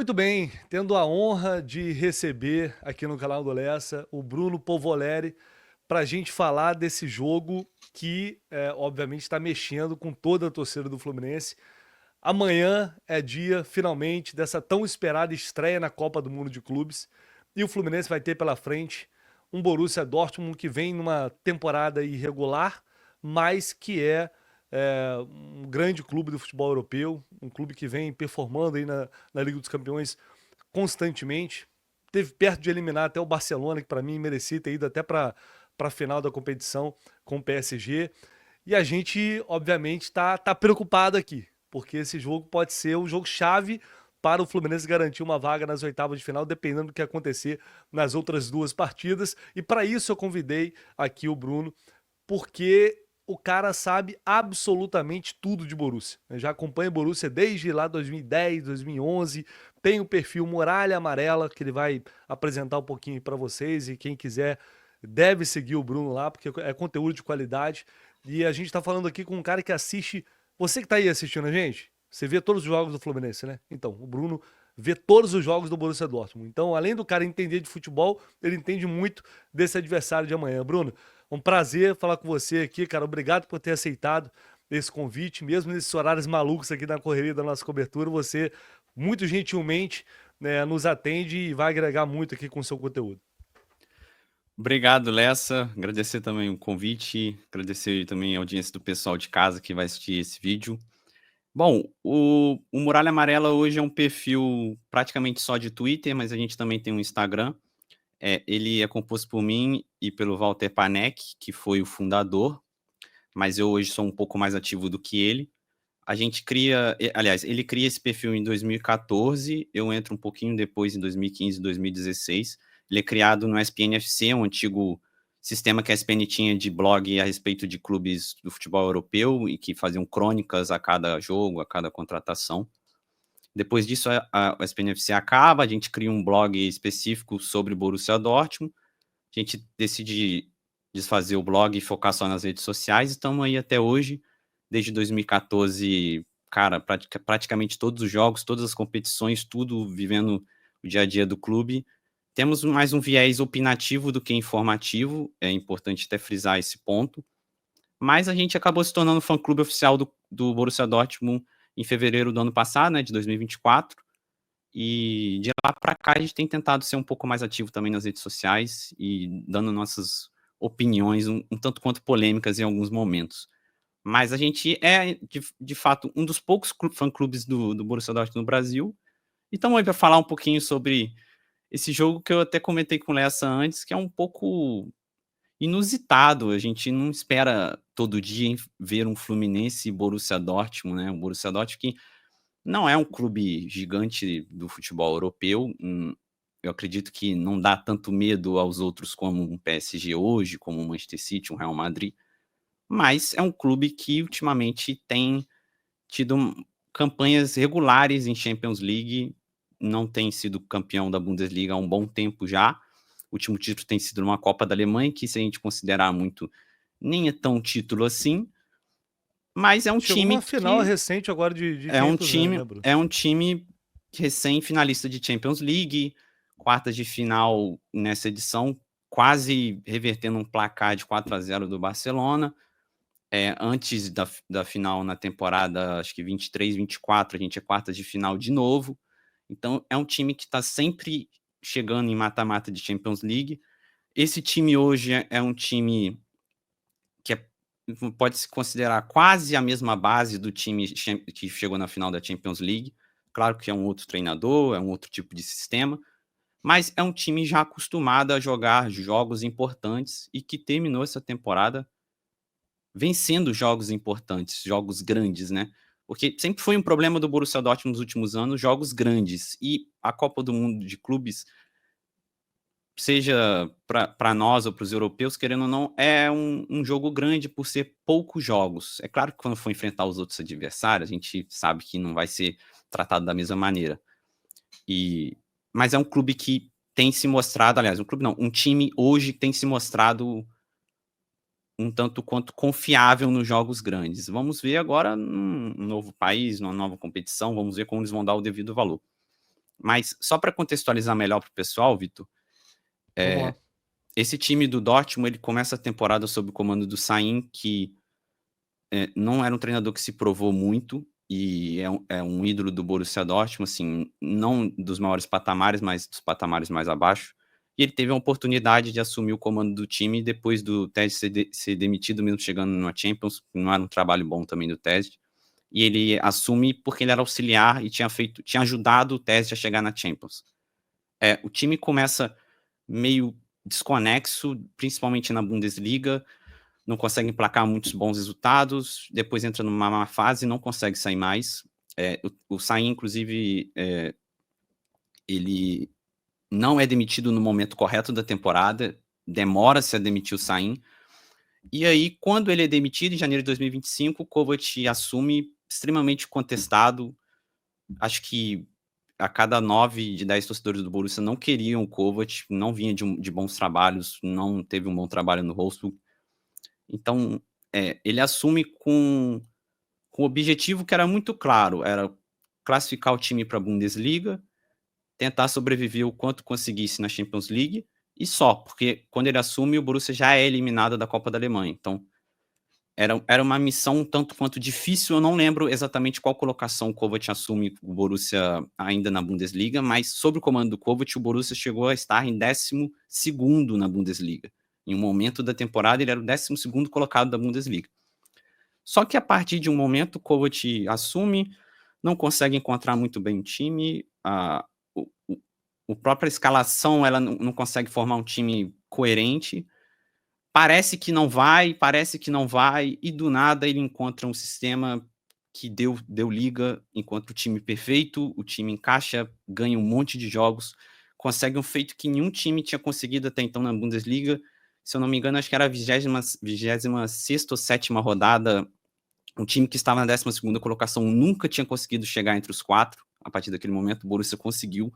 Muito bem, tendo a honra de receber aqui no canal do Lessa o Bruno Povoleri para a gente falar desse jogo que, obviamente, está mexendo com toda a torcida do Fluminense. Amanhã é dia, finalmente, dessa tão esperada estreia na Copa do Mundo de Clubes e o Fluminense vai ter pela frente um Borussia Dortmund que vem numa temporada irregular, mas que um grande clube do futebol europeu, um clube que vem performando aí na Liga dos Campeões constantemente. Teve perto de eliminar até o Barcelona, que para mim merecia ter ido até para a final da competição com o PSG. E a gente, obviamente, tá preocupado aqui, porque esse jogo pode ser um jogo chave para o Fluminense garantir uma vaga nas oitavas de final, dependendo do que acontecer nas outras duas partidas. E para isso eu convidei aqui o Bruno, porque o cara sabe absolutamente tudo de Borussia. Eu já acompanho Borussia desde lá 2010, 2011. Tem o perfil Muralha Amarela, que ele vai apresentar um pouquinho para vocês. E quem quiser deve seguir o Bruno lá, porque é conteúdo de qualidade. E a gente está falando aqui com um cara que assiste. Você que está aí assistindo a gente, você vê todos os jogos do Fluminense, né? Então, o Bruno vê todos os jogos do Borussia Dortmund. Então, além do cara entender de futebol, ele entende muito desse adversário de amanhã. Bruno, um prazer falar com você aqui, cara. Obrigado por ter aceitado esse convite, mesmo nesses horários malucos aqui na correria da nossa cobertura. Você, muito gentilmente, né, nos atende e vai agregar muito aqui com o seu conteúdo. Obrigado, Lessa. Agradecer também o convite, agradecer também a audiência do pessoal de casa que vai assistir esse vídeo. Bom, o Muralha Amarela hoje é um perfil praticamente só de Twitter, mas a gente também tem um Instagram. Ele é composto por mim e pelo Walter Panek, que foi o fundador, mas eu hoje sou um pouco mais ativo do que ele. A gente cria, aliás, ele cria esse perfil em 2014, eu entro um pouquinho depois, em 2015, 2016. Ele é criado no ESPN FC, um antigo sistema que a ESPN tinha de blog a respeito de clubes do futebol europeu e que faziam crônicas a cada jogo, a cada contratação. Depois disso, a ESPN FC acaba, a gente cria um blog específico sobre Borussia Dortmund, a gente decide desfazer o blog e focar só nas redes sociais, e estamos aí até hoje, desde 2014, cara, praticamente todos os jogos, todas as competições, tudo vivendo o dia a dia do clube. Temos mais um viés opinativo do que informativo, é importante até frisar esse ponto, mas a gente acabou se tornando fã-clube oficial do Borussia Dortmund em fevereiro do ano passado, né, de 2024, e de lá para cá a gente tem tentado ser um pouco mais ativo também nas redes sociais e dando nossas opiniões um tanto quanto polêmicas em alguns momentos. Mas a gente é, de fato, um dos poucos fã-clubes do Borussia Dortmund no Brasil. E estamos aí para falar um pouquinho sobre esse jogo que eu até comentei com o Lessa antes, que é um pouco inusitado. A gente não espera todo dia ver um Fluminense e Borussia Dortmund, né? O Borussia Dortmund que não é um clube gigante do futebol europeu. Eu acredito que não dá tanto medo aos outros como um PSG hoje, como um Manchester City, um Real Madrid, mas é um clube que ultimamente tem tido campanhas regulares em Champions League, não tem sido campeão da Bundesliga há um bom tempo já. O último título tem sido numa Copa da Alemanha, que se a gente considerar muito, nem é tão título assim, mas é um Chegou time uma final que recente agora de Champions, né, Bruno? é um time recém-finalista de Champions League, quartas de final nessa edição, quase revertendo um placar de 4-0 do Barcelona. Antes da final na temporada, acho que 23, 24, a gente é quartas de final de novo. Então é um time que está sempre chegando em mata-mata de Champions League. Esse time hoje é um time que pode se considerar quase a mesma base do time que chegou na final da Champions League. Claro que é um outro treinador, é um outro tipo de sistema, mas é um time já acostumado a jogar jogos importantes e que terminou essa temporada vencendo jogos importantes, jogos grandes, né? Porque sempre foi um problema do Borussia Dortmund nos últimos anos, jogos grandes. E a Copa do Mundo de Clubes, seja para nós ou para os europeus, querendo ou não, é um jogo grande por ser poucos jogos. É claro que quando for enfrentar os outros adversários, a gente sabe que não vai ser tratado da mesma maneira. Mas é um clube que tem se mostrado, aliás, um time hoje tem se mostrado um tanto quanto confiável nos jogos grandes. Vamos ver agora num novo país, numa nova competição, vamos ver como eles vão dar o devido valor. Mas só para contextualizar melhor para o pessoal, Vitor, Vamos lá. esse time do Dortmund, ele começa a temporada sob o comando do Sahin, que não era um treinador que se provou muito, e é um ídolo do Borussia Dortmund, assim, não dos maiores patamares, mas dos patamares mais abaixo. E ele teve a oportunidade de assumir o comando do time depois do Tese ser demitido, mesmo chegando na Champions, não era um trabalho bom também do Tese. E ele assume porque ele era auxiliar e tinha ajudado o Tese a chegar na Champions. O time começa meio desconexo, principalmente na Bundesliga, não consegue emplacar muitos bons resultados, depois entra numa má fase e não consegue sair mais. O Sahin, inclusive, ele não é demitido no momento correto da temporada, demora-se a demitir o Sahin, e aí, quando ele é demitido, em janeiro de 2025, o Kovac assume extremamente contestado. Acho que a cada 9 de 10 torcedores do Borussia não queriam o Kovac, não vinha de bons trabalhos, não teve um bom trabalho no Wolfsburg. Então, ele assume com um objetivo que era muito claro, era classificar o time para a Bundesliga, tentar sobreviver o quanto conseguisse na Champions League, e só, porque quando ele assume, o Borussia já é eliminado da Copa da Alemanha. Então, era uma missão um tanto quanto difícil, eu não lembro exatamente qual colocação o Kovac assume o Borussia ainda na Bundesliga, mas sob o comando do Kovac, o Borussia chegou a estar em 12º na Bundesliga. Em um momento da temporada, ele era o 12º colocado da Bundesliga. Só que a partir de um momento, o Kovac assume, não consegue encontrar muito bem o time, a própria escalação ela não consegue formar um time coerente, parece que não vai, e do nada ele encontra um sistema que deu liga, encontra o time perfeito, o time encaixa, ganha um monte de jogos, consegue um feito que nenhum time tinha conseguido até então na Bundesliga. Se eu não me engano, acho que era a 26ª ou 7ª rodada, um time que estava na 12ª colocação nunca tinha conseguido chegar entre os 4. A partir daquele momento, o Borussia conseguiu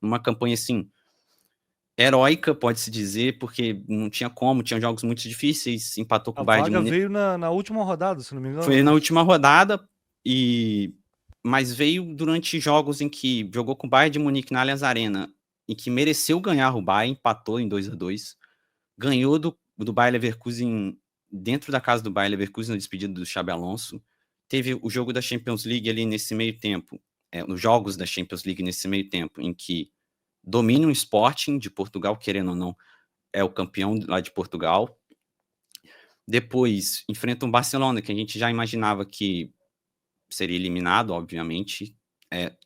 uma campanha, assim, heróica, pode-se dizer, porque não tinha como, tinha jogos muito difíceis, empatou com A o Bayern de vaga Munique. veio na última rodada, se não me engano, Foi né? na última rodada, mas veio durante jogos em que jogou com o Bayern de Munique na Allianz Arena, e que mereceu ganhar o Bayern, empatou em 2-2, ganhou do Bayer Leverkusen dentro da casa do Bayer Leverkusen, na despedida do Xabi Alonso. Teve o jogo da Champions League ali nesse meio tempo, os jogos da Champions League nesse meio tempo, em que domina o Sporting de Portugal, querendo ou não, é o campeão lá de Portugal. Depois enfrenta um Barcelona, que a gente já imaginava que seria eliminado, obviamente.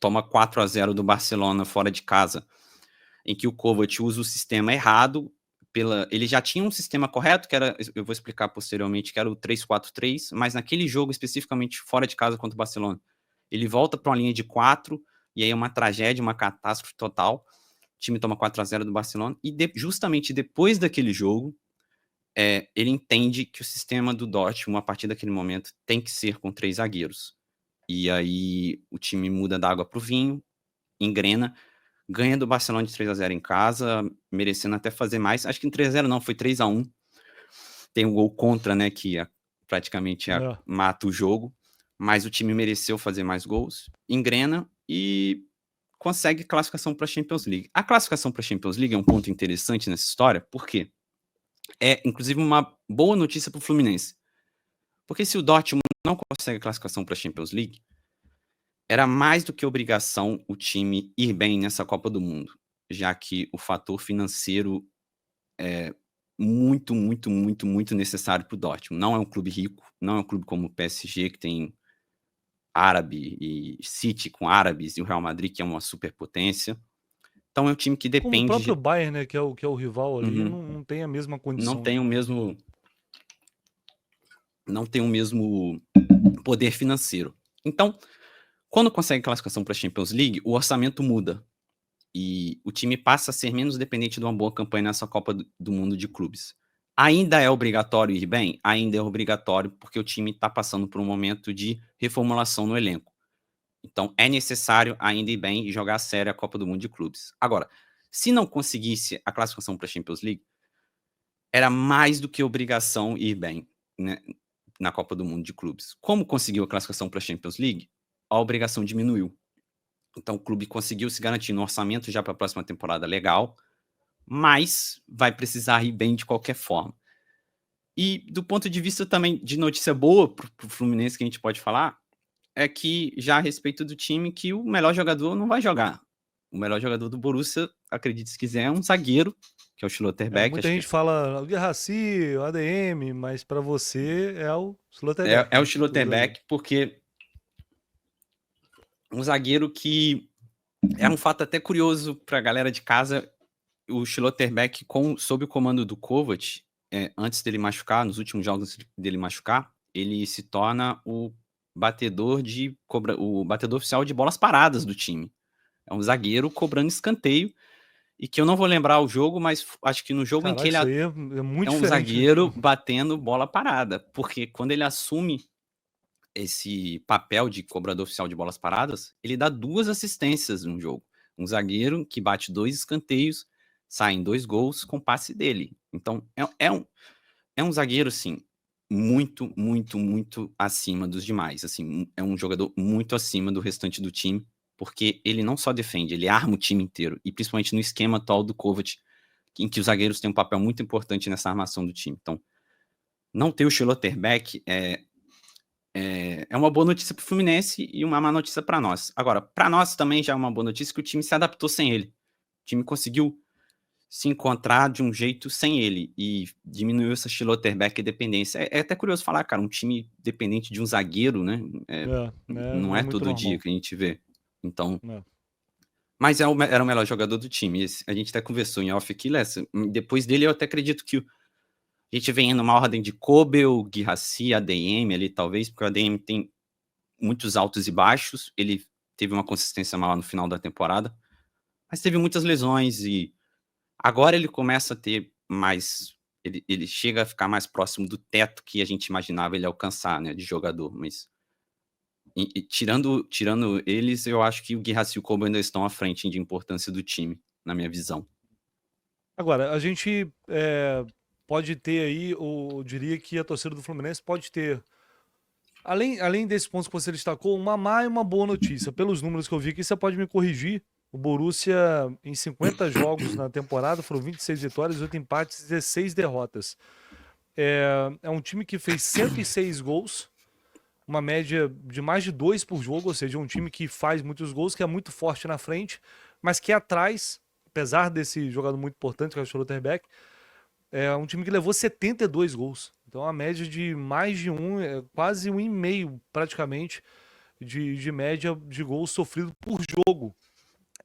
Toma 4-0 do Barcelona fora de casa, em que o Kovac usa o sistema errado. Ele já tinha um sistema correto, que era, eu vou explicar posteriormente, que era o 3-4-3, mas naquele jogo, especificamente fora de casa contra o Barcelona, ele volta para uma linha de 4, e aí é uma tragédia, uma catástrofe total. O time toma 4-0 do Barcelona, e justamente depois daquele jogo, ele entende que o sistema do Dortmund, a partir daquele momento, tem que ser com 3 zagueiros. E aí o time muda da água para o vinho, engrena, ganha do Barcelona de 3-0 em casa, merecendo até fazer mais. Acho que em 3-0 não, foi 3-1. Tem um gol contra, né, que praticamente mata o jogo. Mas o time mereceu fazer mais gols, engrena e consegue classificação para a Champions League. A classificação para a Champions League é um ponto interessante nessa história, porque é, inclusive, uma boa notícia para o Fluminense. Porque se o Dortmund não consegue a classificação para a Champions League, era mais do que obrigação o time ir bem nessa Copa do Mundo, já que o fator financeiro é muito, muito, muito, muito necessário para o Dortmund. Não é um clube rico, não é um clube como o PSG, que tem árabe, e City com árabes, e o Real Madrid, que é uma superpotência. Então é um time que Como o próprio depende, Bayern, né, que é o rival ali, uhum, não tem a mesma não condição, né? tem o mesmo poder financeiro. Então, quando consegue classificação para a Champions League, o orçamento muda e o time passa a ser menos dependente de uma boa campanha nessa Copa do Mundo de clubes. Ainda é obrigatório ir bem? Ainda é obrigatório, porque o time está passando por um momento de reformulação no elenco. Então, é necessário ainda ir bem e jogar a sério a Copa do Mundo de clubes. Agora, se não conseguisse a classificação para a Champions League, era mais do que obrigação ir bem, né, na Copa do Mundo de clubes. Como conseguiu a classificação para a Champions League, a obrigação diminuiu. Então o clube conseguiu se garantir no orçamento já para a próxima temporada legal, mas vai precisar ir bem de qualquer forma. E do ponto de vista também de notícia boa para o Fluminense que a gente pode falar, é que já a respeito do time que o melhor jogador não vai jogar. O melhor jogador do Borussia, acredite se quiser, é um zagueiro, que é o Schlotterbeck, Muita acho que gente fala o Guirassi, o ADM, mas para você é o Schlotterbeck, é o né? O zagueiro. Schlotterbeck, porque um zagueiro que é um fato até curioso para a galera de casa, o Schlotterbeck sob o comando do Kovac, antes dele machucar, nos últimos jogos dele machucar, ele se torna o batedor oficial de bolas paradas do time. É um zagueiro cobrando escanteio, e que eu não vou lembrar o jogo, mas acho que no jogo em que Caraca, ele isso aí é muito é um diferente do zagueiro time. batendo bola parada, porque quando ele assume esse papel de cobrador oficial de bolas paradas, ele dá 2 assistências no jogo. Um zagueiro que bate 2 escanteios, saem 2 gols com passe dele. Então é um zagueiro, assim, muito, muito, muito acima dos demais, assim, é um jogador muito acima do restante do time, porque ele não só defende, ele arma o time inteiro, e principalmente no esquema atual do Kovac, em que os zagueiros têm um papel muito importante nessa armação do time. Então, não ter o Schlotterbeck é uma boa notícia para o Fluminense e uma má notícia para nós. Agora, para nós também já é uma boa notícia que o time se adaptou sem ele. O time conseguiu se encontrar de um jeito sem ele e diminuiu essa Schlotterbeck dependência. É até curioso falar, cara, um time dependente de um zagueiro, né? Não Não é é muito todo dia normal. que a gente vê. Então, Né? mas era o melhor jogador do time. A gente até conversou em off aqui, Lessa. Depois dele, eu até acredito que a gente vem numa ordem de Kobel, Guirassi, ADM ali, talvez, porque o ADM tem muitos altos e baixos. Ele teve uma consistência maior no final da temporada, mas teve muitas lesões e agora ele começa a ter mais. Ele chega a ficar mais próximo do teto que a gente imaginava ele alcançar, né, de jogador. Mas tirando eles, eu acho que o Guirassi e o Kobo ainda estão à frente de importância do time, na minha visão. Agora, a gente pode ter aí, eu diria que a torcida do Fluminense pode ter, além desses pontos que você destacou, uma má e uma boa notícia. Pelos números que eu vi aqui, você pode me corrigir. O Borussia, em 50 jogos na temporada, foram 26 vitórias, 8 empates e 16 derrotas. É um time que fez 106 gols, uma média de mais de 2 por jogo, ou seja, um time que faz muitos gols, que é muito forte na frente, mas que atrás, apesar desse jogador muito importante, que é o Schlotterbeck, é um time que levou 72 gols. Então, a média de mais de quase 1,5 praticamente, de média de gols sofrido por jogo.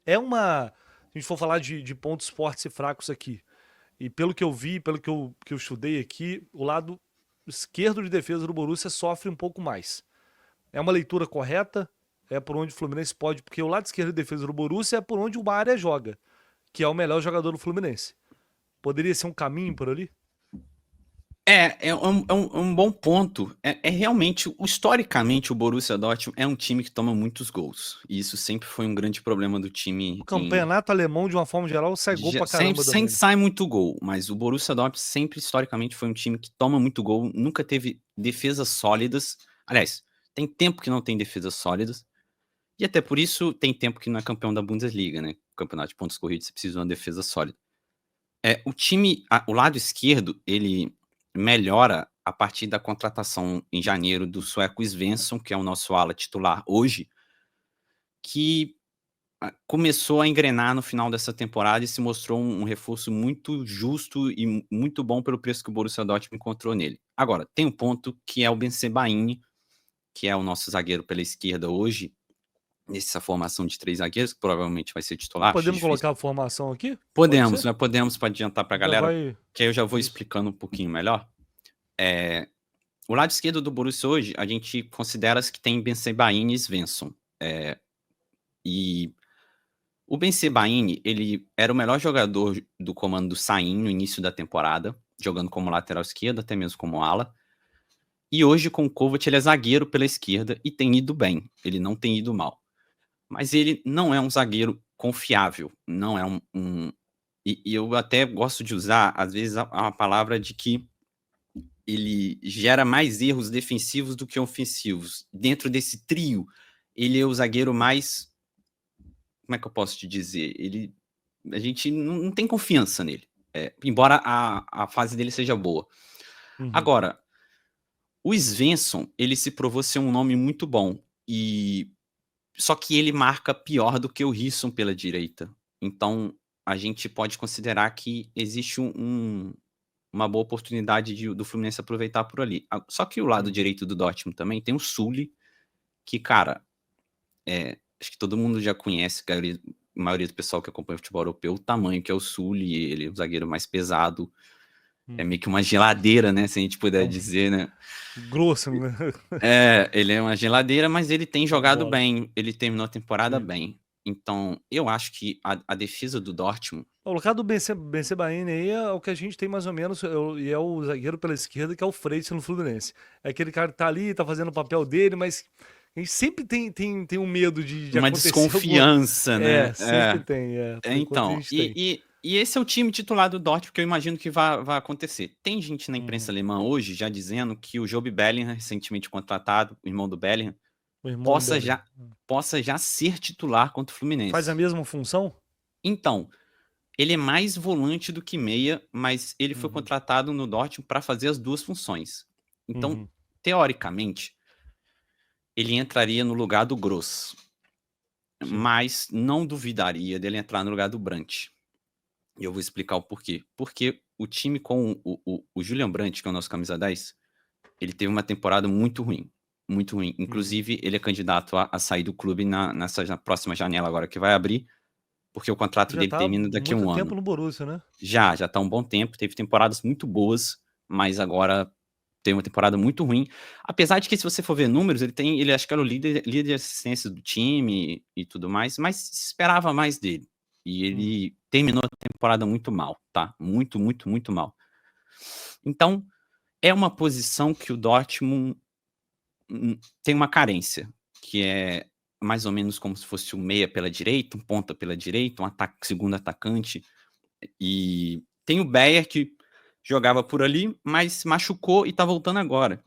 Se a gente for falar de pontos fortes e fracos aqui, e pelo que eu vi, pelo que eu estudei aqui, o lado esquerdo de defesa do Borussia sofre um pouco mais. É uma leitura correta? É por onde o Fluminense pode, porque o lado esquerdo de defesa do Borussia é por onde o área joga, que é o melhor jogador do Fluminense. Poderia ser um caminho por ali? É um bom ponto. Realmente, historicamente, o Borussia Dortmund é um time que toma muitos gols. E isso sempre foi um grande problema do time O campeonato alemão, de uma forma geral, sai gol pra sempre, caramba sempre também, né? sai muito gol, mas o Borussia Dortmund sempre, historicamente, foi um time que toma muito gol, nunca teve defesas sólidas. Aliás, tem tempo que não tem defesas sólidas. E até por isso tem tempo que não é campeão da Bundesliga, né? Campeonato de pontos corridos, você precisa de uma defesa sólida. O lado esquerdo, ele melhora a partir da contratação em janeiro do sueco Svensson, que é o nosso ala titular hoje, que começou a engrenar no final dessa temporada e se mostrou um reforço muito justo e muito bom pelo preço que o Borussia Dortmund encontrou nele. Agora, tem um ponto que é o Ben Sebaini, que é o nosso zagueiro pela esquerda hoje, nessa formação de 3 zagueiros, que provavelmente vai ser titular, acho Podemos difícil. colocar a formação aqui? Pode Podemos, ser? né? Podemos para adiantar para a Já galera, vai. que aí eu já vou Isso. explicando um pouquinho melhor. O lado esquerdo do Borussia hoje, a gente considera que tem Ben Sebaini e Svensson. E o Ben Sebaini, ele era o melhor jogador do comando do Sain no início da temporada, jogando como lateral esquerdo, até mesmo como ala. E hoje, com o Kovac, ele é zagueiro pela esquerda e tem ido bem. Ele não tem ido mal. Mas ele não é um zagueiro confiável. Não é e eu até gosto de usar, às vezes, a palavra de que ele gera mais erros defensivos do que ofensivos. Dentro desse trio, ele é o zagueiro mais como é que eu posso te dizer? A gente não tem confiança nele, embora a fase dele seja boa. Uhum. Agora, o Svensson, ele se provou ser um nome muito bom, só que ele marca pior do que o Risson pela direita. Então, a gente pode considerar que existe uma boa oportunidade do Fluminense aproveitar por ali. Só que o lado direito do Dortmund também tem o Sully, que, cara, acho que todo mundo já conhece, a maioria do pessoal que acompanha o futebol europeu, o tamanho que é o Sully, ele é o zagueiro mais pesado, é meio que uma geladeira, né, se a gente puder dizer, né. Grosso, né? Ele é uma geladeira, mas ele tem Na jogado bola. bem, ele terminou a temporada Sim. bem. Então, eu acho que a defesa do Dortmund. O lugar do Bensebaini aí é o que a gente tem mais ou menos, e é o zagueiro pela esquerda, que é o Freitas no Fluminense. É aquele cara que tá ali, tá fazendo o papel dele, mas a gente sempre tem um medo de Uma acontecer alguma... desconfiança, né. Sempre tem, por enquanto a Então, gente tem. e esse é o time titular do Dortmund que eu imagino que vai acontecer. Tem gente na imprensa alemã hoje já dizendo que o Job Bellingham, recentemente contratado, o irmão do Bellingham, O irmão possa dele. já possa já ser titular contra o Faz a Fluminense. mesma função? Então, ele é mais volante do que meia, mas ele foi Uhum. contratado no Dortmund para fazer as duas funções. Então, Uhum. teoricamente, ele entraria no lugar do Gross, Sim. mas não duvidaria dele entrar no lugar do Brandt. E eu vou explicar o porquê. Porque o time com o Julian Brandt, que é o nosso camisa 10, ele teve uma temporada muito ruim. Muito ruim. Inclusive, ele é candidato a sair do clube nessa próxima janela agora que vai abrir, porque o contrato Já dele tá há termina daqui a muito um tempo ano. no Borussia, né? Já tá um bom tempo, teve temporadas muito boas, mas agora tem uma temporada muito ruim. Apesar de que, se você for ver números, ele acho que era o líder de assistência do time e tudo mais, mas se esperava mais dele. E ele terminou a temporada muito mal, tá? Muito, muito, muito mal. Então, é uma posição que o Dortmund tem uma carência, que é mais ou menos como se fosse um meia pela direita, um ponta pela direita, um segundo atacante. E tem o Beyer, que jogava por ali, mas machucou e tá voltando agora.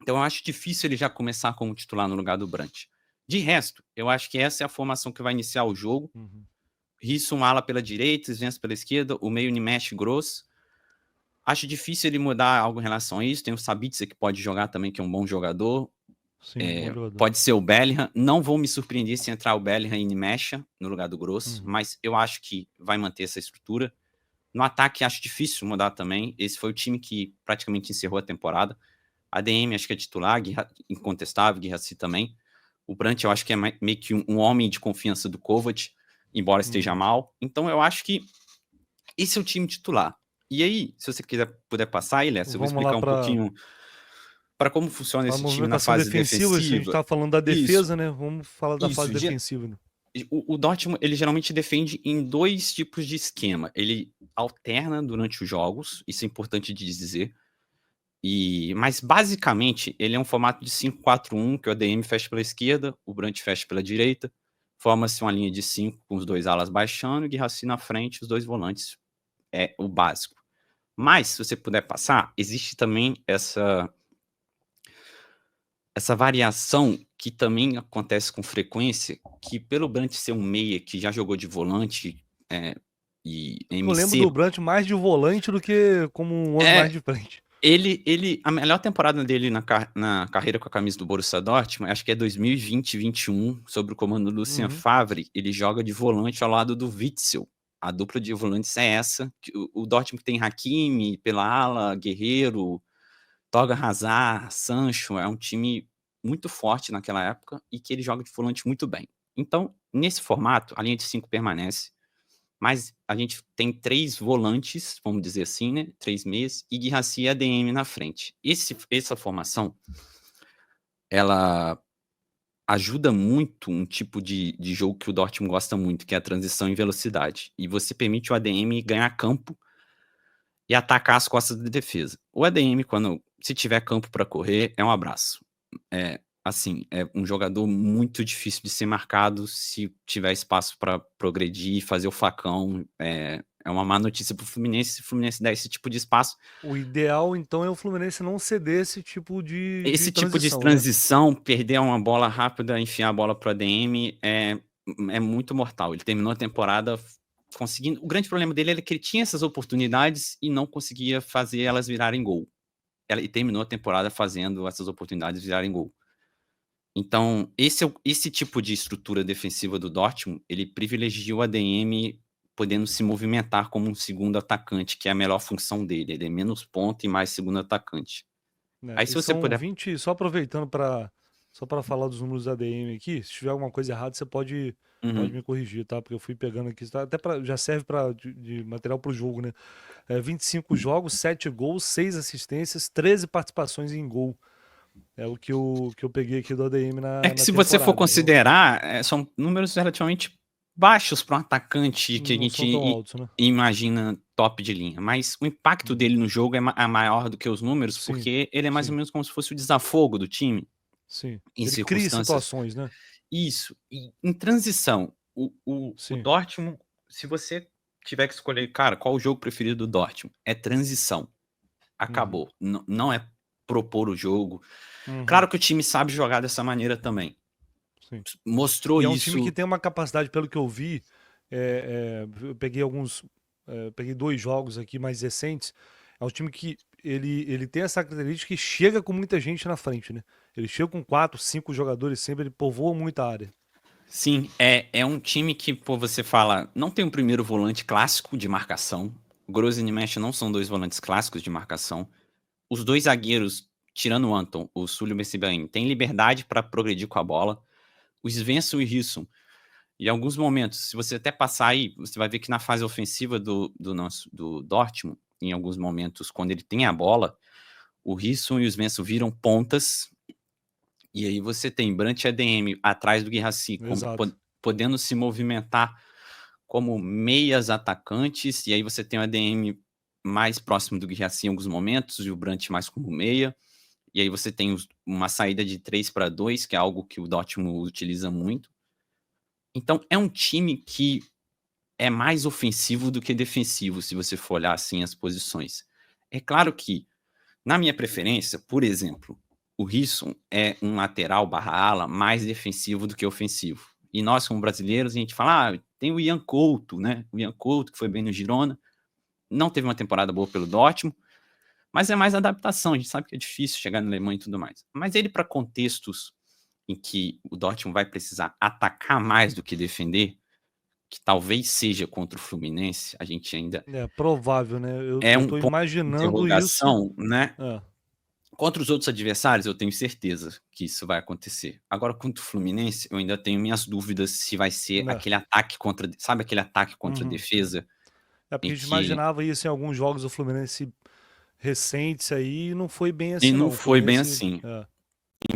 Então eu acho difícil ele já começar como titular no lugar do Brandt. De resto, eu acho que essa é a formação que vai iniciar o jogo. Risson, ala pela direita, Svensson pela esquerda, o meio Nimesh, Gross. Acho difícil ele mudar algo em relação a isso. Tem o Sabitzer, que pode jogar também, que é um bom jogador. Sim, bom jogador. Pode ser o Bellingham. Não vou me surpreender se entrar o Bellingham e Nimesh no lugar do Gross, mas eu acho que vai manter essa estrutura. No ataque, acho difícil mudar também. Esse foi o time que praticamente encerrou a temporada. A DM acho que é titular, incontestável, Guirassy também. O Brandt eu acho que é meio que um homem de confiança do Kovac, embora esteja mal. Então eu acho que esse é o time titular. E aí, se você puder passar, Ilés, eu vou Vamos lá explicar um para pouquinho para como funciona a esse time na movimentação fase defensiva. Se a gente defensiva. tá falando da Isso, defesa, né? Vamos falar da fase isso. defensiva. Né? O Dortmund, ele geralmente defende em 2 tipos de esquema. Ele alterna durante os jogos, isso é importante de dizer. Mas basicamente ele é um formato de 5-4-1, que o ADM fecha pela esquerda, o Brandt fecha pela direita, forma-se uma linha de 5 com os 2 alas baixando e Guirassy na frente, os 2 volantes. É o básico. Mas, se você puder passar, existe também essa variação que também acontece com frequência, que pelo Brandt ser um meia que já jogou de volante e Eu lembro do MC, Brandt mais de volante do que como um homem mais de frente. a melhor temporada dele na carreira com a camisa do Borussia Dortmund, acho que é 2020-21, sob o comando do Lucien Favre, ele joga de volante ao lado do Witzel. A dupla de volantes é essa. O Dortmund tem Hakimi pela ala, Guerreiro, Torgan Hazard, Sancho, é um time muito forte naquela época e que ele joga de volante muito bem. Então, nesse formato, a linha de 5 permanece, mas a gente tem 3 volantes, vamos dizer assim, né? 3 meias, e Guirassy e ADM na frente. Essa formação, ela ajuda muito um tipo de jogo que o Dortmund gosta muito, que é a transição em velocidade. E você permite o ADM ganhar campo e atacar as costas da defesa. O ADM, se tiver campo para correr, é um abraço. Assim, é um jogador muito difícil de ser marcado se tiver espaço para progredir e fazer o facão. É uma má notícia para o Fluminense se o Fluminense der esse tipo de espaço. O ideal, então, é o Fluminense não ceder esse tipo de Esse tipo de transição, né? transição, perder uma bola rápida, enfiar a bola para o ADM, é muito mortal. Ele terminou a temporada conseguindo. O grande problema dele era que ele tinha essas oportunidades e não conseguia fazer elas virarem gol. E terminou a temporada fazendo essas oportunidades virarem gol. Então, esse tipo de estrutura defensiva do Dortmund, ele privilegia o ADM podendo se movimentar como um segundo atacante, que é a melhor função dele. Ele é menos ponta e mais segundo atacante. Né? Aí, se E você são puder. 20, só aproveitando só para falar dos números da DM aqui, se tiver alguma coisa errada, você pode Uhum. me corrigir, tá? Porque eu fui pegando aqui, tá? Até já serve de material para o jogo, né? 25 jogos, 7 gols, 6 assistências, 13 participações em gol. É o que eu peguei aqui do ADM É na, que na se você for temporada. Então, considerar, são números relativamente baixos para um atacante que a não gente são tão altos, né? imagina top de linha. Mas o impacto Uhum. dele no jogo é maior do que os números, Sim, porque ele é mais ou sim, menos como se fosse o desafogo do time, sim. em Ele cria circunstâncias. situações, né? Isso. E em transição, o Sim. Dortmund, se você tiver que escolher, cara, qual o jogo preferido do Dortmund? É transição. Uhum. Acabou. Não é propor o jogo. Uhum. Claro que o time sabe jogar dessa maneira também. Sim. Mostrou E é um time que isso. tem uma capacidade, pelo que eu vi, eu peguei peguei 2 jogos aqui mais recentes. É um time que ele tem essa característica que chega com muita gente na frente, né? Ele chega com 4, 5 jogadores sempre, ele povoa muita área. Sim, é um time que, pô, você fala, não tem um primeiro volante clássico de marcação. O Grozen e Mesh não são dois volantes clássicos de marcação. Os dois zagueiros, tirando o Anton, o Sulio Messibain, têm liberdade para progredir com a bola. O Svensson e Risson, em alguns momentos, se você até passar aí, você vai ver que na fase ofensiva do Dortmund, em alguns momentos, quando ele tem a bola, o Risson e o Svensson viram pontas, e aí você tem Brandt e ADM atrás do Guirassy, Exato. podendo se movimentar como meias atacantes, e aí você tem o ADM mais próximo do Guirassy em alguns momentos, e o Brandt mais como meia, e aí você tem uma saída de 3-2, que é algo que o Dortmund utiliza muito. Então é um time que é mais ofensivo do que defensivo, se você for olhar assim as posições. É claro que, na minha preferência, por exemplo, o Risson é um lateral barra ala mais defensivo do que ofensivo. E nós, como brasileiros, a gente fala, tem o Ian Couto, né? O Ian Couto, que foi bem no Girona, não teve uma temporada boa pelo Dortmund, mas é mais adaptação, a gente sabe que é difícil chegar na Alemanha e tudo mais. Mas ele, para contextos em que o Dortmund vai precisar atacar mais do que defender, que talvez seja contra o Fluminense, a gente ainda É provável, né? Eu, é eu um tô ponto de imaginando isso. interrogação, né? É, Contra os outros adversários, eu tenho certeza que isso vai acontecer. Agora, contra o Fluminense, eu ainda tenho minhas dúvidas se vai ser né? aquele ataque contra, sabe, aquele ataque contra a Uhum. defesa É porque em a gente que imaginava isso em alguns jogos do Fluminense recentes aí e não foi bem e assim, não não. O foi bem Fluminense. assim.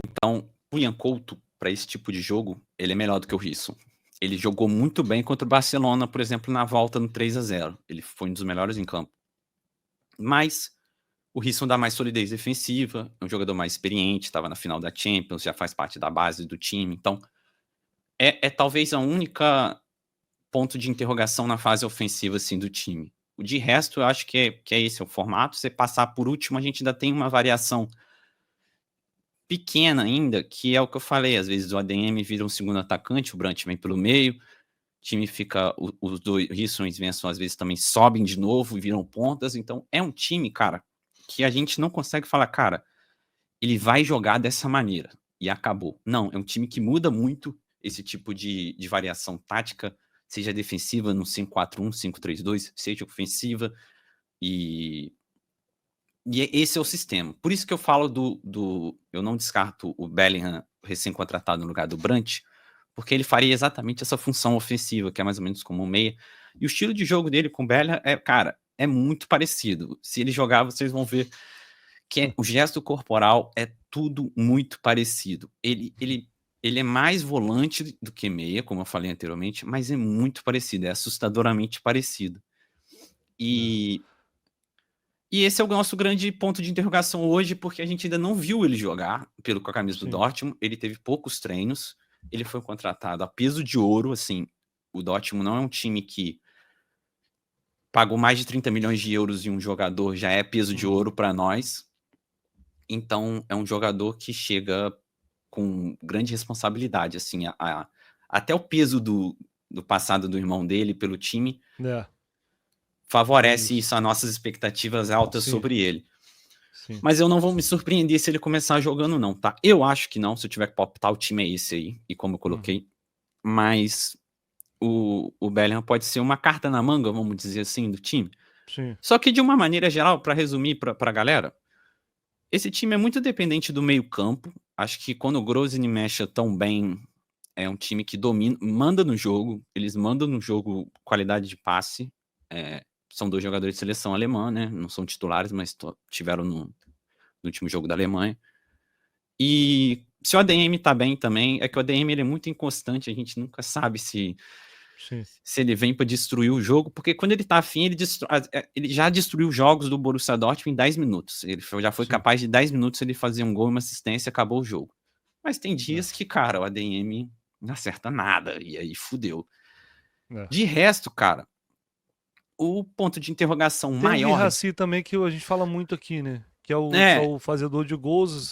Então, o Ian Couto, para esse tipo de jogo, ele é melhor do que o Risson. Ele jogou muito bem contra o Barcelona, por exemplo, na volta no 3-0. Ele foi um dos melhores em campo. Mas o Risson dá mais solidez defensiva, é um jogador mais experiente, estava na final da Champions, já faz parte da base do time. Então, é talvez a única ponto de interrogação na fase ofensiva assim, do time. O de resto, eu acho que é esse o formato. Você passar por último, a gente ainda tem uma variação pequena ainda, que é o que eu falei, às vezes o ADM vira um segundo atacante, o Brandt vem pelo meio, o time fica, os dois, Risson e Svensson às vezes também sobem de novo e viram pontas, então é um time, cara, que a gente não consegue falar, cara, ele vai jogar dessa maneira e acabou. Não, é um time que muda muito esse tipo de variação tática, seja defensiva no 5-4-1, 5-3-2, seja ofensiva, e esse é o sistema. Por isso que eu falo eu não descarto o Bellingham recém-contratado no lugar do Brandt, porque ele faria exatamente essa função ofensiva, que é mais ou menos como um meia. E o estilo de jogo dele com o Bellingham cara, é muito parecido. Se ele jogar, vocês vão ver que o gesto corporal é tudo muito parecido. Ele é mais volante do que meia, como eu falei anteriormente, mas é muito parecido, é assustadoramente parecido. É, E esse é o nosso grande ponto de interrogação hoje, porque a gente ainda não viu ele jogar com a camisa do sim. Dortmund. Ele teve poucos treinos, ele foi contratado a peso de ouro, assim. O Dortmund não é um time que pagou mais de 30 milhões de euros em um jogador, já é peso de Uhum. ouro para nós. Então, é um jogador que chega com grande responsabilidade, assim, a até o peso do passado do irmão dele pelo time É, tem favorece isso. isso, as nossas expectativas altas Sim, sobre ele. sim. Mas eu não vou me surpreender se ele começar jogando não, tá? Eu acho que não, se eu tiver que palpitar, o time é esse aí, e como eu Uhum. coloquei. Mas o Bellingham pode ser uma carta na manga, vamos dizer assim, do time. Sim, Só que de uma maneira geral, para resumir pra galera, esse time é muito dependente do meio-campo. Acho que quando o Grozen mexe tão bem, é um time que domina, manda no jogo. Eles mandam no jogo qualidade de passe. São 2 jogadores de seleção alemã, né? Não são titulares, mas tiveram no último jogo da Alemanha. E se o ADM tá bem também, é que o ADM ele é muito inconstante, a gente nunca sabe sim, se ele vem para destruir o jogo, porque quando ele tá afim, ele já destruiu jogos do Borussia Dortmund em 10 minutos. Ele já foi sim. capaz de 10 minutos ele fazer um gol e uma assistência e acabou o jogo. Mas tem É, dias que, cara, o ADM não acerta nada, e aí fudeu. é. De resto, cara, o ponto de interrogação Tem o maior Guirassi também, que a gente fala muito aqui, né? Que é é o fazedor de gols.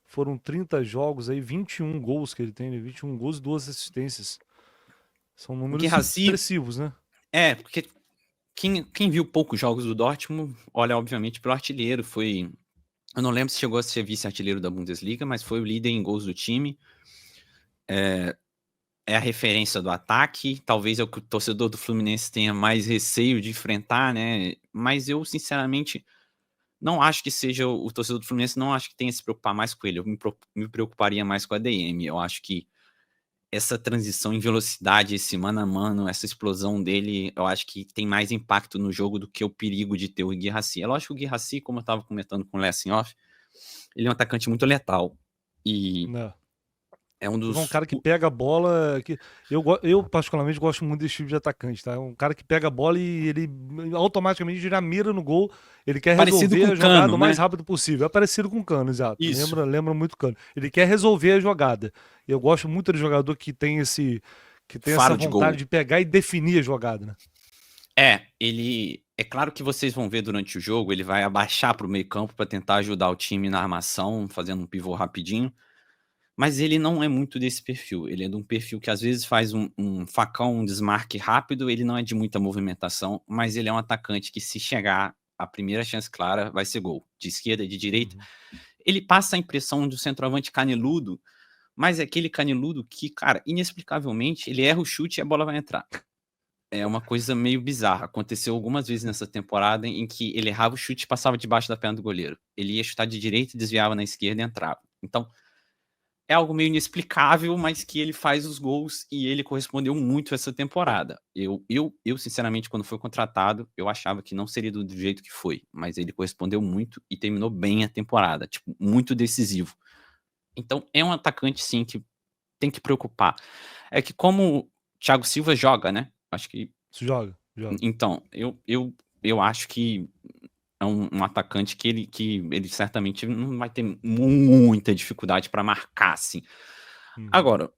Foram 30 jogos aí, 21 gols que ele tem, né? 21 gols e 2 assistências. São o números Guirassy, expressivos, né? porque quem viu poucos jogos do Dortmund, olha, obviamente, pro artilheiro, foi. Eu não lembro se chegou a ser vice-artilheiro da Bundesliga, mas foi o líder em gols do time. É a referência do ataque. Talvez é o que o torcedor do Fluminense tenha mais receio de enfrentar, né? Mas eu, sinceramente, não acho que seja o torcedor do Fluminense, não acho que tenha que se preocupar mais com ele. Eu me preocuparia mais com a DM. Eu acho que essa transição em velocidade, esse mano a mano, essa explosão dele, eu acho que tem mais impacto no jogo do que o perigo de ter o Guirassi. É lógico que o Guirassi, como eu estava comentando com o Lessing Off, ele é um atacante muito letal. E Né? é um É um dos. cara que pega a bola. Eu particularmente, gosto muito desse tipo de atacante, tá? É um cara que pega a bola e ele automaticamente já mira no gol. Ele quer Parecido resolver com a jogada Cano, o mais né? rápido possível. É parecido com o Cano, exato. Isso. Lembra muito o Cano. Ele quer resolver a jogada. Eu gosto muito de jogador que tem essa Faro de vontade gol. de pegar e definir a jogada, né? Ele. É claro que vocês vão ver durante o jogo, ele vai abaixar para o meio-campo para tentar ajudar o time na armação, fazendo um pivô rapidinho. Mas ele não é muito desse perfil. Ele é de um perfil que às vezes faz um facão, um desmarque rápido. Ele não é de muita movimentação, mas ele é um atacante que, se chegar a primeira chance clara, vai ser gol. De esquerda e de direita. Uhum. Ele passa a impressão de um centroavante caneludo, mas é aquele caneludo que, cara, inexplicavelmente, ele erra o chute e a bola vai entrar. É uma coisa meio bizarra. Aconteceu algumas vezes nessa temporada em que ele errava o chute e passava debaixo da perna do goleiro. Ele ia chutar de direita, desviava na esquerda e entrava. Então, é algo meio inexplicável, mas que ele faz os gols e ele correspondeu muito essa temporada. Eu sinceramente, quando foi contratado, eu achava que não seria do jeito que foi, mas ele correspondeu muito e terminou bem a temporada, tipo, muito decisivo. Então, é um atacante, sim, que tem que preocupar. É que como o Thiago Silva joga, né? Acho que Joga, joga. então, eu acho que é um atacante que ele certamente não vai ter muita dificuldade para marcar, assim. Uhum. Agora,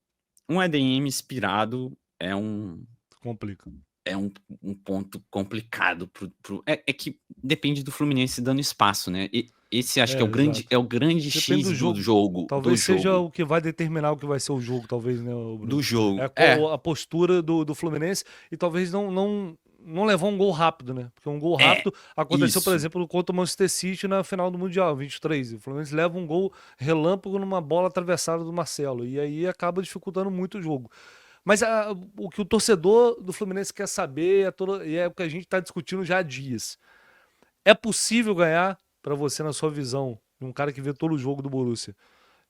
um EDM inspirado Complica. é um ponto complicado é que depende do Fluminense dando espaço, né? Esse acho que é É, exato. o grande Depende do X do jogo. jogo, do Talvez seja jogo, o que vai determinar o que vai ser o jogo, talvez, né, do Bruno? É jogo. a postura do Fluminense e talvez não levar um gol rápido, né? Porque um gol rápido aconteceu, por Isso. exemplo, contra o Manchester City na final do Mundial, 23. O Fluminense leva um gol relâmpago numa bola atravessada do Marcelo. E aí acaba dificultando muito o jogo. Mas o que o torcedor do Fluminense quer saber e é o que a gente está discutindo já há dias. É possível ganhar, para você, na sua visão, de um cara que vê todo o jogo do Borussia?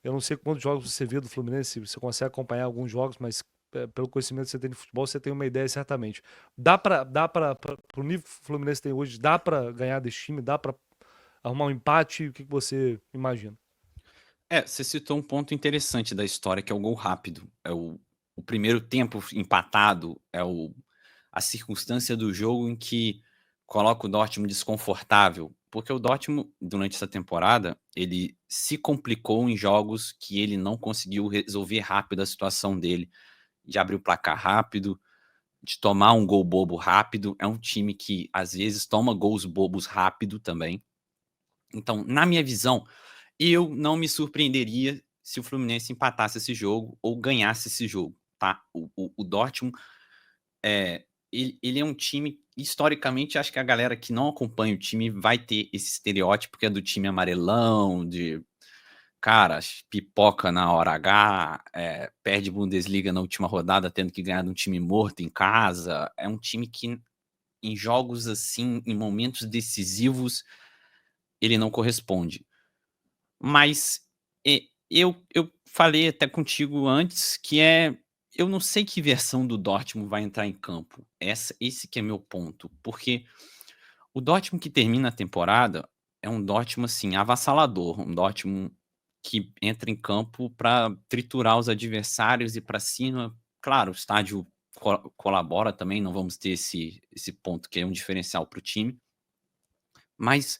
Eu não sei quantos jogos você vê do Fluminense, se você consegue acompanhar alguns jogos, mas pelo conhecimento que você tem de futebol, você tem uma ideia certamente. Pro nível que o Fluminense tem hoje, dá pra ganhar desse time? Dá pra arrumar um empate? O que você imagina? Você citou um ponto interessante da história, que é o gol rápido. O primeiro tempo empatado, a circunstância do jogo em que coloca o Dortmund desconfortável. Porque o Dortmund, durante essa temporada, ele se complicou em jogos que ele não conseguiu resolver rápido a situação dele, de abrir o placar rápido, de tomar um gol bobo rápido. É um time que, às vezes, toma gols bobos rápido também. Então, na minha visão, eu não me surpreenderia se o Fluminense empatasse esse jogo ou ganhasse esse jogo. tá? O Dortmund, ele é um time, historicamente, acho que a galera que não acompanha o time vai ter esse estereótipo que é do time amarelão, de cara, pipoca na hora H, perde Bundesliga na última rodada tendo que ganhar de um time morto em casa. É um time que, em jogos assim, em momentos decisivos, ele não corresponde. Mas eu falei até contigo antes que eu não sei que versão do Dortmund vai entrar em campo. Esse que é meu ponto, porque o Dortmund que termina a temporada é um Dortmund assim avassalador, um Dortmund que entra em campo para triturar os adversários e para cima. Claro, o estádio colabora também, não vamos ter esse ponto que é um diferencial para o time. Mas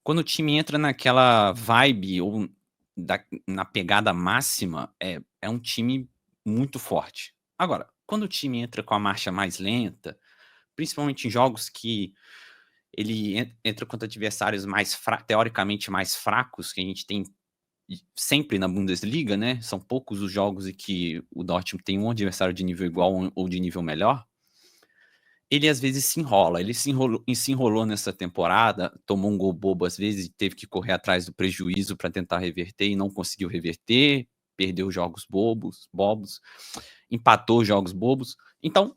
quando o time entra naquela vibe ou na pegada máxima, é um time muito forte. Agora, quando o time entra com a marcha mais lenta, principalmente em jogos que ele entra contra adversários teoricamente mais fracos, que a gente tem sempre na Bundesliga, né? São poucos os jogos em que o Dortmund tem um adversário de nível igual ou de nível melhor. Ele às vezes se enrola. Ele se enrolou nessa temporada, tomou um gol bobo às vezes, teve que correr atrás do prejuízo para tentar reverter e não conseguiu reverter, perdeu jogos bobos, empatou jogos bobos. Então,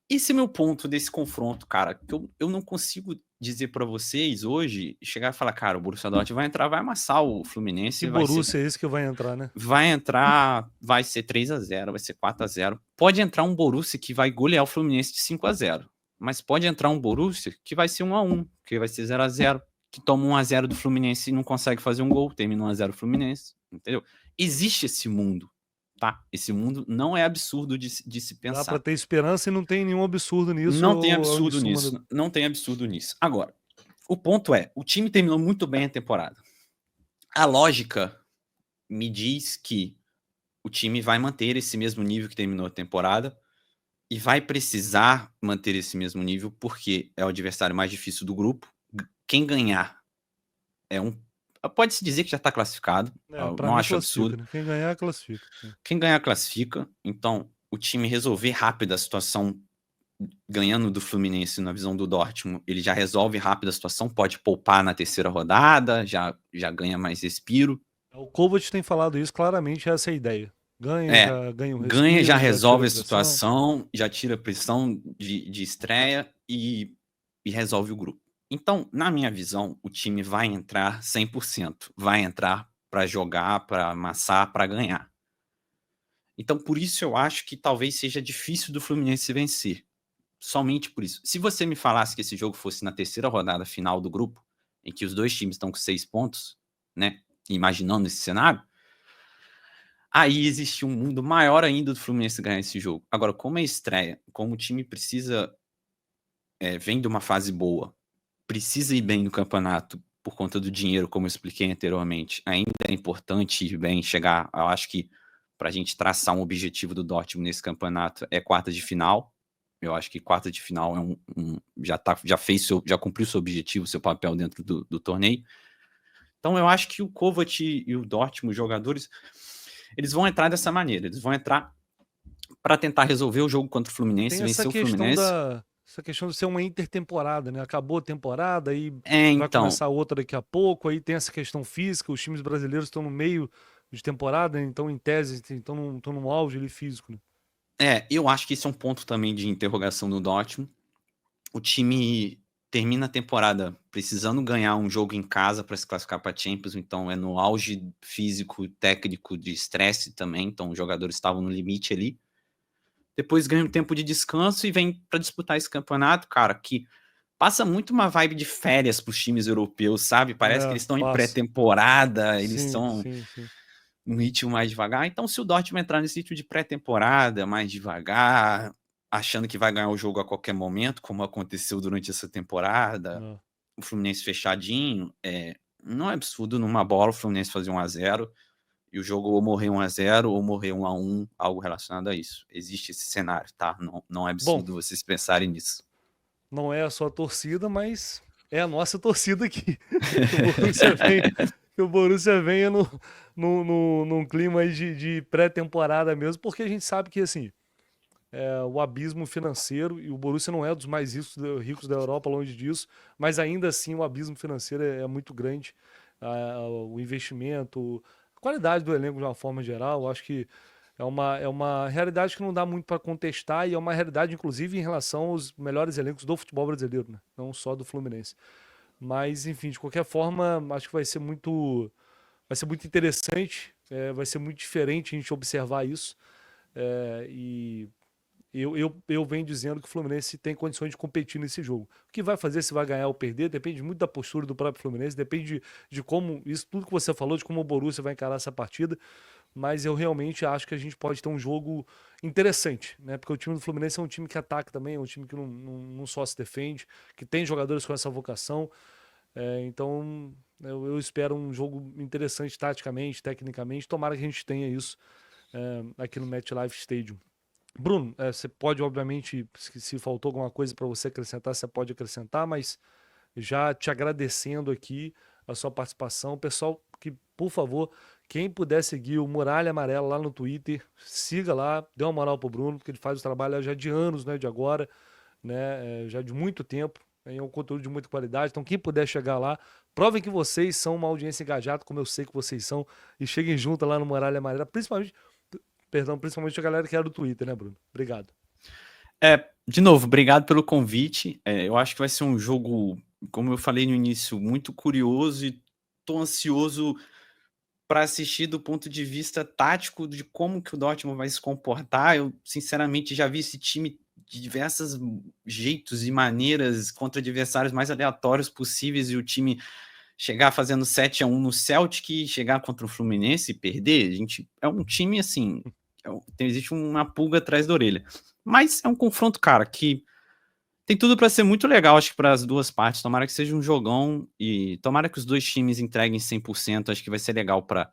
esse é meu ponto desse confronto, cara, que eu não consigo dizer para vocês hoje, chegar e falar, cara, o Borussia Dortmund vai entrar, vai amassar o Fluminense, Que Borussia é esse que vai entrar, né? vai entrar, vai ser 3-0, vai ser 4-0. Pode entrar um Borussia que vai golear o Fluminense de 5-0, mas pode entrar um Borussia que vai ser 1-1, que vai ser 0-0, que toma 1-0 do Fluminense e não consegue fazer um gol, termina 1-0 o Fluminense, entendeu? Existe esse mundo, tá? Esse mundo não é absurdo de se pensar. Dá pra ter esperança e não tem nenhum absurdo nisso. Não tem absurdo nisso, não tem absurdo nisso. Agora, o ponto é, o time terminou muito bem a temporada. A lógica me diz que o time vai manter esse mesmo nível que terminou a temporada e vai precisar manter esse mesmo nível porque é o adversário mais difícil do grupo. Quem ganhar pode-se dizer que já está classificado. Não acho absurdo. Né? Quem ganhar, classifica. Quem ganhar, classifica. Então, o time resolver rápido a situação ganhando do Fluminense na visão do Dortmund, ele já resolve rápido a situação, pode poupar na terceira rodada, já ganha mais respiro. O Kovac tem falado isso, claramente essa é a ideia. Já ganha um respiro, ganha, já resolve a situação, já tira a pressão de estreia e resolve o grupo. Então, na minha visão, o time vai entrar 100%, vai entrar para jogar, para amassar, para ganhar. Então, por isso eu acho que talvez seja difícil do Fluminense vencer. Somente por isso. Se você me falasse que esse jogo fosse na terceira rodada final do grupo, em que os dois times estão com 6 pontos, né? Imaginando esse cenário, aí existe um mundo maior ainda do Fluminense ganhar esse jogo. Agora, como é estreia, como o time precisa, vem de uma fase boa, precisa ir bem no campeonato por conta do dinheiro, como eu expliquei anteriormente, ainda é importante ir bem, chegar, eu acho que para a gente traçar um objetivo do Dortmund nesse campeonato é quarta de final. Eu acho que quarta de final já cumpriu seu objetivo, seu papel dentro do torneio. Então eu acho que o Kovac e o Dortmund, os jogadores, eles vão entrar dessa maneira. Eles vão entrar para tentar resolver o jogo contra o Fluminense, vencer o Fluminense. Essa questão de ser uma intertemporada, né? Acabou a temporada, aí vai começar outra daqui a pouco, aí tem essa questão física, os times brasileiros estão no meio de temporada, então em tese estão num auge ali físico, né? Eu acho que esse é um ponto também de interrogação do Dortmund. O time termina a temporada precisando ganhar um jogo em casa para se classificar para a Champions, então é no auge físico, técnico, de estresse também, então os jogadores estavam no limite ali. Depois ganha um tempo de descanso e vem para disputar esse campeonato, cara, que passa muito uma vibe de férias para os times europeus, sabe? Parece que eles estão em pré-temporada, eles estão num ritmo mais devagar. Então, se o Dortmund entrar nesse ritmo de pré-temporada, mais devagar, achando que vai ganhar o jogo a qualquer momento, como aconteceu durante essa temporada, o Fluminense fechadinho, não é absurdo numa bola o Fluminense fazer 1-0 e o jogo ou morrer 1-0 ou morrer 1-1, algo relacionado a isso. Existe esse cenário, tá? Não é absurdo vocês pensarem nisso. Não é a sua torcida, mas é a nossa torcida aqui. O Borussia que o Borussia venha num clima aí de pré-temporada mesmo, porque a gente sabe que, assim, o abismo financeiro, e o Borussia não é dos mais ricos da Europa, longe disso, mas ainda assim o abismo financeiro é muito grande. O investimento, a qualidade do elenco de uma forma geral, eu acho que é uma realidade que não dá muito para contestar e é uma realidade, inclusive, em relação aos melhores elencos do futebol brasileiro, né? Não só do Fluminense. Mas, enfim, de qualquer forma, acho que vai ser muito interessante, vai ser muito diferente a gente observar isso. E eu venho dizendo que o Fluminense tem condições de competir nesse jogo. O que vai fazer, se vai ganhar ou perder, depende muito da postura do próprio Fluminense, depende de como, isso tudo que você falou, de como o Borussia vai encarar essa partida, mas eu realmente acho que a gente pode ter um jogo interessante, né? Porque o time do Fluminense é um time que ataca também, é um time que não só se defende, que tem jogadores com essa vocação, então eu espero um jogo interessante taticamente, tecnicamente, tomara que a gente tenha isso aqui no MetLife Stadium. Bruno, você pode, obviamente, se faltou alguma coisa para você acrescentar, você pode acrescentar, mas já te agradecendo aqui a sua participação. Pessoal, que, por favor, quem puder seguir o Muralha Amarela lá no Twitter, siga lá, dê uma moral pro Bruno, porque ele faz o trabalho já de anos, né, de agora, né, já de muito tempo. É um conteúdo de muita qualidade. Então, quem puder chegar lá, provem que vocês são uma audiência engajada, como eu sei que vocês são, e cheguem junto lá no Muralha Amarela, principalmente a galera que era do Twitter, né, Bruno? Obrigado. De novo, obrigado pelo convite. Eu acho que vai ser um jogo, como eu falei no início, muito curioso e tô ansioso para assistir do ponto de vista tático de como que o Dortmund vai se comportar. Eu, sinceramente, já vi esse time de diversos jeitos e maneiras contra adversários mais aleatórios possíveis e o time chegar fazendo 7-1 no Celtic e chegar contra o Fluminense e perder. É um time assim, existe uma pulga atrás da orelha. Mas é um confronto, cara, que tem tudo para ser muito legal, acho que para as duas partes. Tomara que seja um jogão e tomara que os dois times entreguem 100%. Acho que vai ser legal para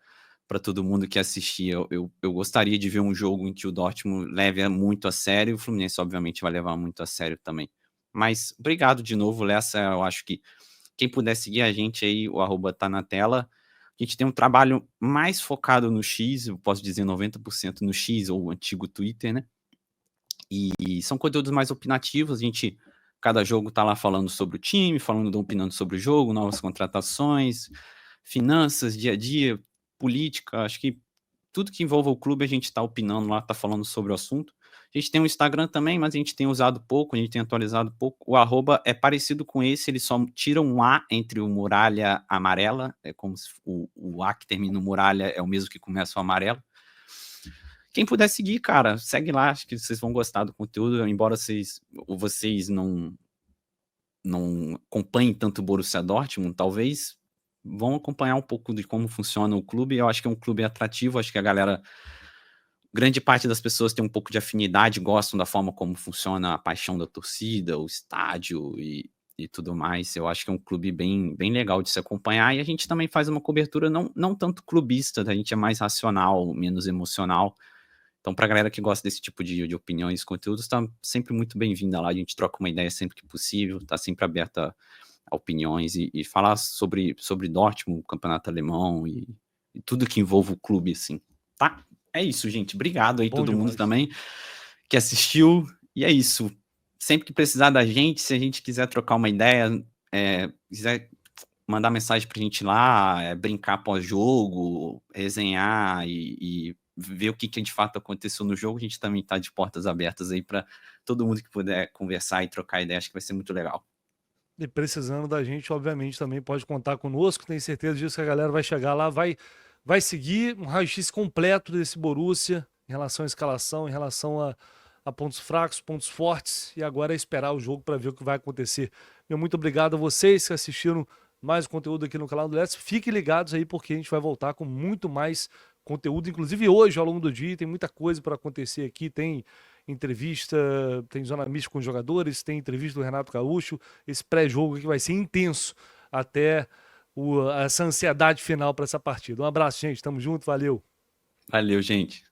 todo mundo que assistir. Eu gostaria de ver um jogo em que o Dortmund leve muito a sério e o Fluminense, obviamente, vai levar muito a sério também. Mas obrigado de novo, Lessa. Eu acho que quem puder seguir a gente aí, o arroba tá na tela. A gente tem um trabalho mais focado no X, eu posso dizer 90% no X, ou o antigo Twitter, né? E são conteúdos mais opinativos, cada jogo tá lá falando sobre o time, opinando sobre o jogo, novas contratações, finanças, dia a dia, política, acho que tudo que envolva o clube a gente tá opinando lá, tá falando sobre o assunto. A gente tem um Instagram também, mas a gente tem usado pouco, a gente tem atualizado pouco. O arroba é parecido com esse, ele só tira um A entre o Muralha Amarela, é como se o A que termina no Muralha é o mesmo que começa o amarelo. Quem puder seguir, cara, segue lá, acho que vocês vão gostar do conteúdo, embora vocês não acompanhem tanto o Borussia Dortmund, talvez vão acompanhar um pouco de como funciona o clube. Eu acho que é um clube atrativo, acho que a galera, grande parte das pessoas tem um pouco de afinidade, gostam da forma como funciona a paixão da torcida, o estádio e tudo mais. Eu acho que é um clube bem, bem legal de se acompanhar e a gente também faz uma cobertura não tanto clubista, a gente é mais racional, menos emocional. Então, para a galera que gosta desse tipo de opiniões e conteúdos, está sempre muito bem-vinda lá. A gente troca uma ideia sempre que possível, está sempre aberta a opiniões e falar sobre Dortmund, o campeonato alemão e tudo que envolve o clube, assim, tá? É isso, gente. Obrigado aí Bom todo mundo demais. também que assistiu. E é isso. Sempre que precisar da gente, se a gente quiser trocar uma ideia, quiser mandar mensagem pra gente lá, brincar pós-jogo, resenhar e ver o que de fato aconteceu no jogo, a gente também tá de portas abertas aí para todo mundo que puder conversar e trocar ideia, acho que vai ser muito legal. E precisando da gente, obviamente, também pode contar conosco. Tenho certeza disso que a galera vai chegar lá, vai seguir um raio-x completo desse Borussia em relação à escalação, em relação a pontos fracos, pontos fortes, e agora é esperar o jogo para ver o que vai acontecer. Muito obrigado a vocês que assistiram mais conteúdo aqui no canal do Let's. Fiquem ligados aí, porque a gente vai voltar com muito mais conteúdo, inclusive hoje, ao longo do dia, tem muita coisa para acontecer aqui. Tem entrevista, tem zona mista com os jogadores, tem entrevista do Renato Gaúcho. Esse pré-jogo aqui vai ser intenso até essa ansiedade final para essa partida. Um abraço, gente. Tamo junto, valeu. Valeu, gente.